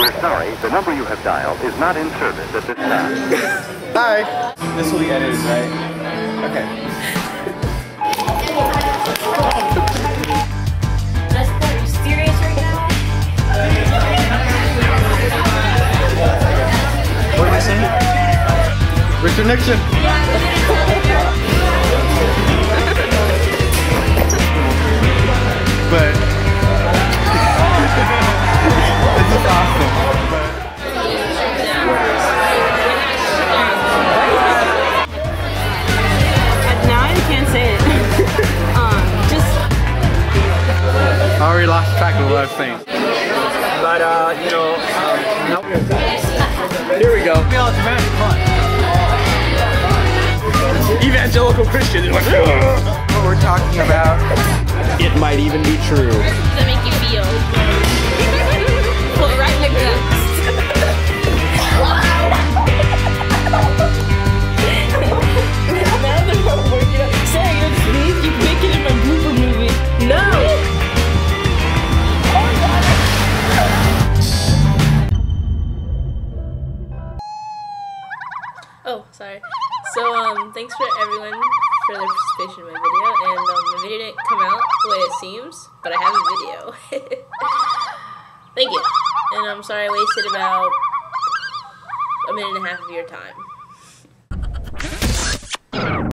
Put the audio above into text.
We're sorry, the number you have dialed is not in service at this time. Hi. This will be edited, right? Okay. Jessica, are you serious right now? What am I saying? Richard Nixon. But this is awesome. Now I can't say it. I already lost track of what I was saying. But you know, nope. Here we go. Evangelical Christians. What we're talking about. It might even be true. How does that make you feel? Well, right in the guts. Now they're not working out. Say, please keep making it my blooper movie. No! Oh, sorry. So, thanks for everyone for their participation in my video, and the video didn't come out the way it seems, but I have a video. Thank you. And I'm sorry I wasted about a minute and a half of your time.